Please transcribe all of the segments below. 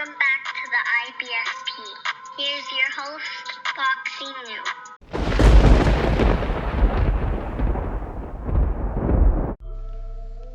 Welcome back to the IBFP. Here's your host, Boxing New.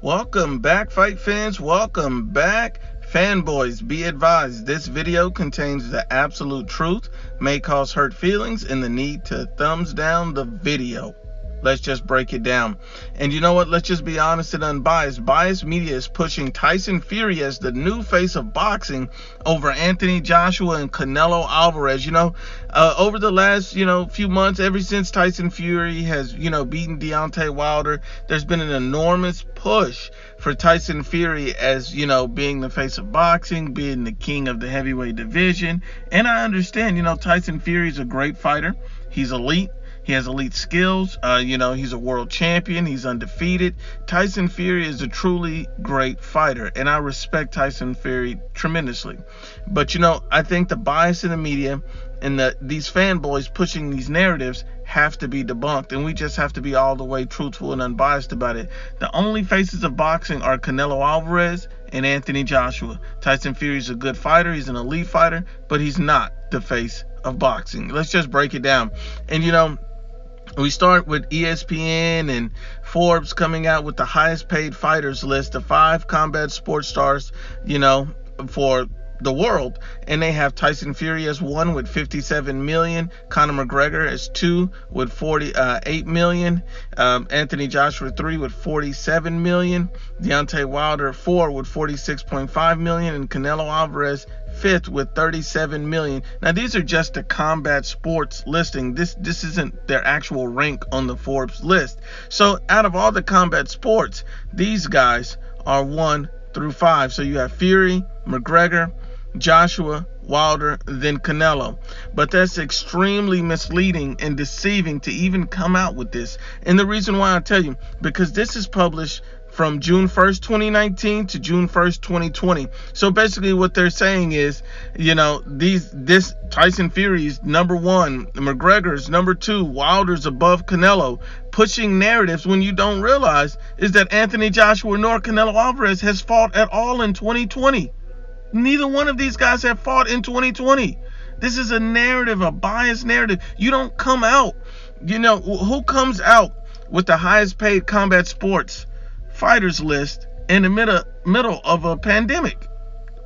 Welcome back, fight fans. Welcome back, fanboys. Be advised, this video contains the absolute truth, may cause hurt feelings, and the need to thumbs down the video. Let's just break it down. And you know what? Let's just be honest and unbiased. Biased media is pushing Tyson Fury as the new face of boxing over Anthony Joshua and Canelo Alvarez. Over the last, few months, ever since Tyson Fury has, beaten Deontay Wilder, there's been an enormous push for Tyson Fury as, being the face of boxing, being the king of the heavyweight division. And I understand, Tyson Fury is a great fighter. He's elite. He has elite skills. He's a world champion. He's undefeated. Tyson Fury is a truly great fighter, and I respect Tyson Fury tremendously. But, I think the bias in the media and these fanboys pushing these narratives have to be debunked, and we just have to be all the way truthful and unbiased about it. The only faces of boxing are Canelo Alvarez and Anthony Joshua. Tyson Fury is a good fighter. He's an elite fighter, but he's not the face of boxing. Let's just break it down. And, we start with ESPN and Forbes coming out with the highest paid fighters list of 5 combat sports stars, for the world. And they have Tyson Fury as 1 with 57 million, Conor McGregor as 2 with 48 million, Anthony Joshua 3 with 47 million, Deontay Wilder 4 with 46.5 million, and Canelo Alvarez 5th with 37 million. Now these are just the combat sports listing. This isn't their actual rank on the Forbes list. So out of all the combat sports, these guys are 1 through 5. So you have Fury, McGregor, Joshua, Wilder, then Canelo. But that's extremely misleading and deceiving to even come out with this. And the reason why I tell you, because this is published from June 1st, 2019 to June 1st, 2020. So basically what they're saying is, this Tyson Fury's number 1, McGregor's number 2, Wilder's above Canelo, pushing narratives when you don't realize is that Anthony Joshua nor Canelo Alvarez has fought at all in 2020. Neither one of these guys have fought in 2020. This is a narrative, a biased narrative. You don't come out, who comes out with the highest paid combat sports fighters list in the middle of a pandemic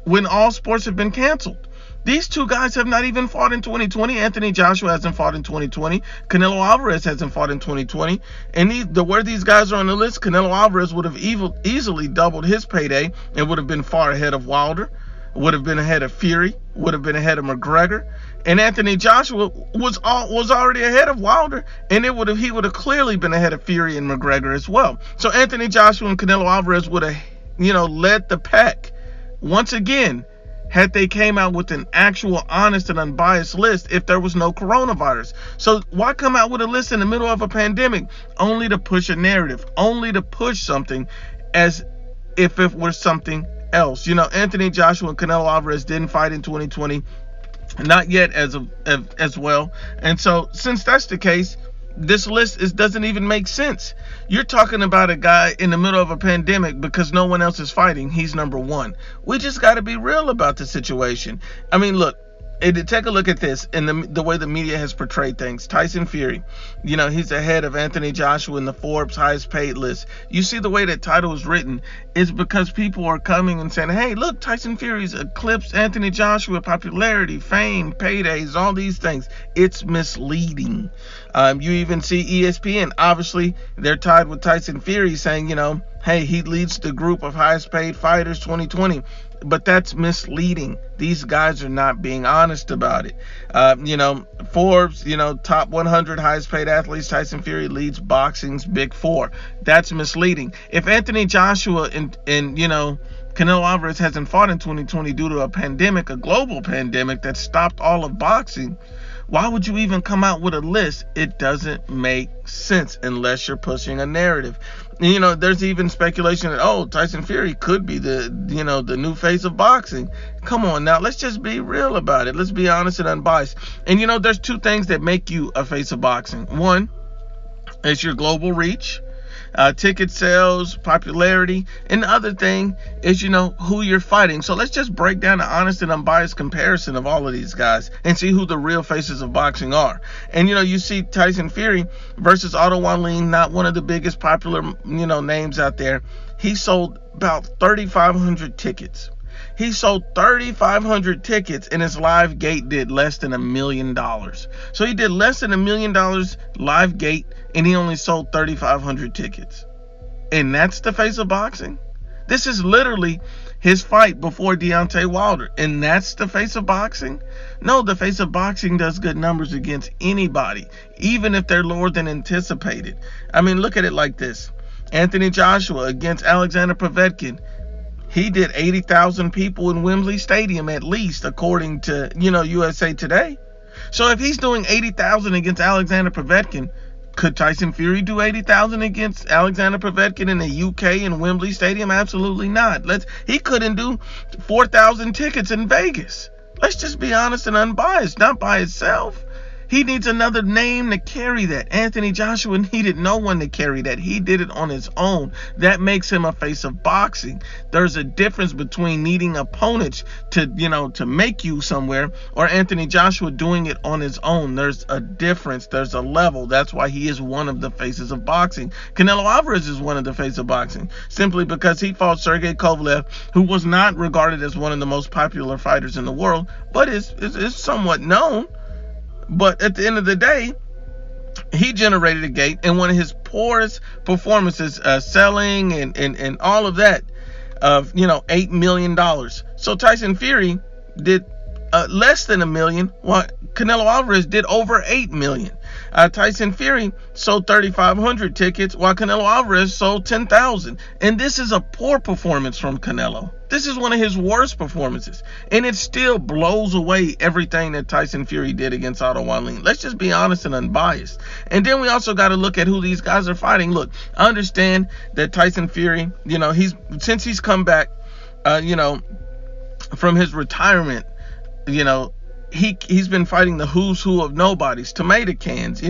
when all sports have been canceled? These two guys have not even fought in 2020. Anthony Joshua hasn't fought in 2020. Canelo Alvarez hasn't fought in 2020. And where these guys are on the list, Canelo Alvarez would have easily doubled his payday and would have been far ahead of Wilder, would have been ahead of Fury, would have been ahead of McGregor. And Anthony Joshua was already ahead of Wilder, and he would have clearly been ahead of Fury and McGregor as well. So Anthony Joshua and Canelo Alvarez would have, led the pack once again had they came out with an actual honest and unbiased list if there was no coronavirus. So why come out with a list in the middle of a pandemic only to push a narrative, only to push something as if it were something else? Anthony Joshua and Canelo Alvarez didn't fight in 2020. Not yet as well. And so since that's the case, this list doesn't even make sense. You're talking about a guy in the middle of a pandemic because no one else is fighting. He's number 1. We just got to be real about the situation. I mean, look, take a look at this and the way the media has portrayed things. Tyson Fury, he's ahead of Anthony Joshua in the Forbes highest paid list. You see the way that title is written is because people are coming and saying, hey, look, Tyson Fury's eclipsed Anthony Joshua, popularity, fame, paydays, all these things. It's misleading. You even see ESPN, obviously they're tied with Tyson Fury saying, hey, he leads the group of highest paid fighters 2020. But that's misleading. These guys are not being honest about it. Forbes, top 100 highest paid athletes, Tyson Fury leads boxing's big 4. That's misleading. If Anthony Joshua and Canelo Alvarez hasn't fought in 2020 due to a pandemic, a global pandemic that stopped all of boxing, why would you even come out with a list? It doesn't make sense unless you're pushing a narrative. There's even speculation that, Tyson Fury could be the new face of boxing. Come on now, let's just be real about it. Let's be honest and unbiased. And there's 2 things that make you a face of boxing. One is your global reach. ticket sales, popularity, and the other thing is, who you're fighting. So let's just break down an honest and unbiased comparison of all of these guys and see who the real faces of boxing are. And, you see Tyson Fury versus Otto Wallin, not one of the biggest popular, names out there. He sold about 3,500 tickets. He sold 3,500 tickets, and his live gate did less than $1 million. So he did less than $1 million live gate, and he only sold 3,500 tickets. And that's the face of boxing? This is literally his fight before Deontay Wilder, and that's the face of boxing? No, the face of boxing does good numbers against anybody, even if they're lower than anticipated. I mean, look at it like this. Anthony Joshua against Alexander Povetkin. He did 80,000 people in Wembley Stadium at least, according to, USA Today. So if he's doing 80,000 against Alexander Povetkin, could Tyson Fury do 80,000 against Alexander Povetkin in the UK in Wembley Stadium? Absolutely not. He couldn't do 4,000 tickets in Vegas. Let's just be honest and unbiased, not by itself. He needs another name to carry that. Anthony Joshua needed no one to carry that. He did it on his own. That makes him a face of boxing. There's a difference between needing opponents to make you somewhere, or Anthony Joshua doing it on his own. There's a difference. There's a level. That's why he is one of the faces of boxing. Canelo Alvarez is one of the faces of boxing, simply because he fought Sergey Kovalev, who was not regarded as one of the most popular fighters in the world, but is somewhat known. But at the end of the day, he generated a gate, and one of his poorest performances, selling and all of that, of $8 million. So Tyson Fury did less than $1 million, while Canelo Alvarez did over $8 million. Tyson Fury sold 3,500 tickets, while Canelo Alvarez sold 10,000. And this is a poor performance from Canelo. This is one of his worst performances, and it still blows away everything that Tyson Fury did against Otto Wallin. Let's just be honest and unbiased. And then we also got to look at who these guys are fighting. Look, I understand that Tyson Fury, since he's come back, from his retirement, he's been fighting the who's who of nobodies, tomato cans.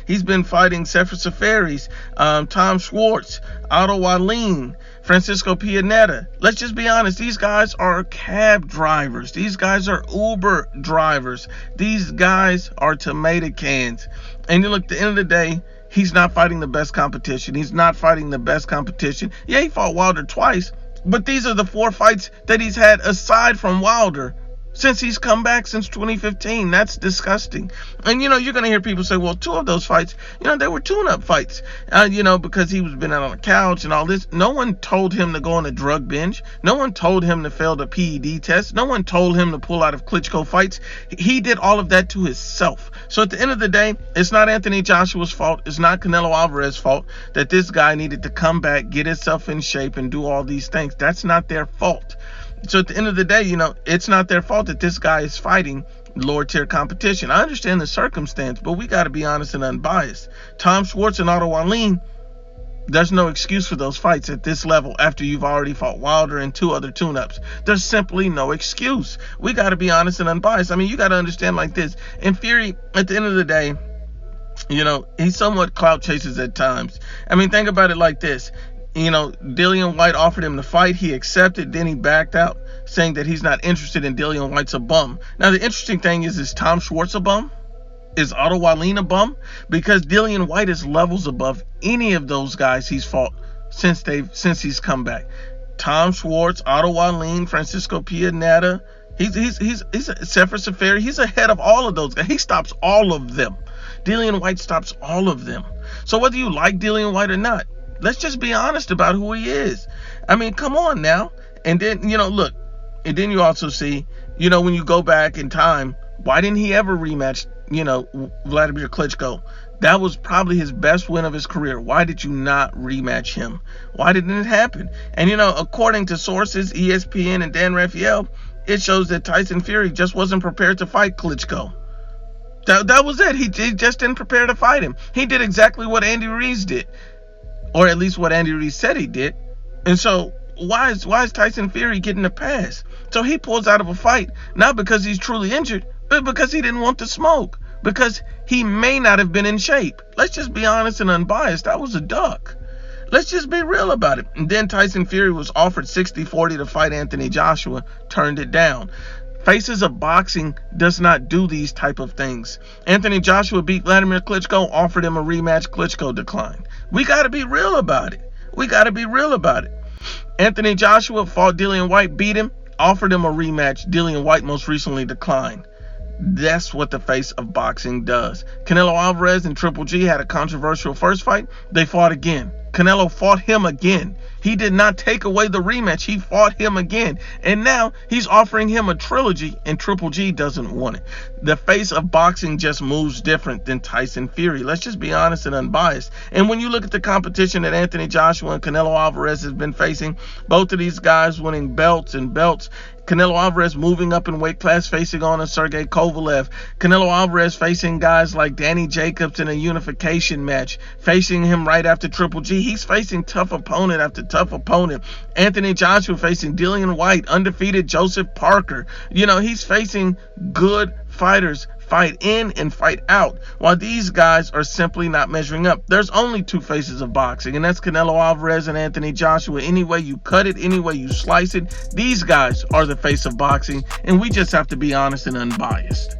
He's been fighting Sefer Seferis, Tom Schwartz, Otto Wallin, Francisco Pianetta. Let's just be honest. These guys are cab drivers. These guys are Uber drivers. These guys are tomato cans. And look, at the end of the day, he's not fighting the best competition. He's not fighting the best competition. Yeah, he fought Wilder twice, but these are the 4 fights that he's had aside from Wilder since he's come back since 2015. That's disgusting. And you're going to hear people say, well, 2 of those fights, they were tune-up fights, because he was been out on the couch and all this. No one told him to go on a drug binge. No one told him to fail the PED test. No one told him to pull out of Klitschko fights. He did all of that to himself. So at the end of the day, it's not Anthony Joshua's fault. It's not Canelo Alvarez's fault that this guy needed to come back, get himself in shape, and do all these things. That's not their fault. So at the end of the day, it's not their fault that this guy is fighting lower tier competition. I understand the circumstance, but we got to be honest and unbiased. Tom Schwartz and Otto Wallin, there's no excuse for those fights at this level after you've already fought Wilder and 2 other tune-ups. There's simply no excuse. We got to be honest and unbiased. I mean, you got to understand like this. And Fury, at the end of the day, he somewhat clout chases at times. I mean, think about it like this. Dillian White offered him the fight. He accepted. Then he backed out, saying that he's not interested in Dillian White's a bum. Now, the interesting thing is Tom Schwartz a bum? Is Otto Wallin a bum? Because Dillian White is levels above any of those guys he's fought since he's come back. Tom Schwartz, Otto Wallin, Francisco Pianetta. He's a Sefer Seferi. He's ahead of all of those guys. He stops all of them. Dillian White stops all of them. So whether you like Dillian White or not, let's just be honest about who he is. I mean, come on now. And then, look, and then you also see, when you go back in time, why didn't he ever rematch, Vladimir Klitschko? That was probably his best win of his career. Why did you not rematch him? Why didn't it happen? And, according to sources, ESPN and Dan Raphael, it shows that Tyson Fury just wasn't prepared to fight Klitschko. That was it. He just didn't prepare to fight him. He did exactly what Andy Ruiz did. Or at least what Andy Ruiz said he did. And so why is Tyson Fury getting a pass? So he pulls out of a fight, not because he's truly injured, but because he didn't want to smoke. Because he may not have been in shape. Let's just be honest and unbiased. That was a duck. Let's just be real about it. And then Tyson Fury was offered 60-40 to fight Anthony Joshua, turned it down. Faces of boxing does not do these type of things. Anthony Joshua beat Vladimir Klitschko, offered him a rematch. Klitschko declined. We got to be real about it. Anthony Joshua fought Dillian White, beat him, offered him a rematch. Dillian White most recently declined. That's what the face of boxing does. Canelo Alvarez and Triple G had a controversial first fight. They fought again. Canelo fought him again. He did not take away the rematch. He fought him again. And now he's offering him a trilogy, and Triple G doesn't want it. The face of boxing just moves different than Tyson Fury. Let's just be honest and unbiased. And when you look at the competition that Anthony Joshua and Canelo Alvarez has been facing, both of these guys winning belts and belts. Canelo Alvarez moving up in weight class, facing on a Sergey Kovalev. Canelo Alvarez facing guys like Danny Jacobs in a unification match, facing him right after Triple G. He's facing tough opponent after tough opponent. Anthony Joshua facing Dillian White, undefeated Joseph Parker. He's facing good fighters, fight in and fight out, while these guys are simply not measuring up. There's only two faces of boxing, and that's Canelo Alvarez and Anthony Joshua. Any way you cut it, any way you slice it, these guys are the face of boxing, and we just have to be honest and unbiased.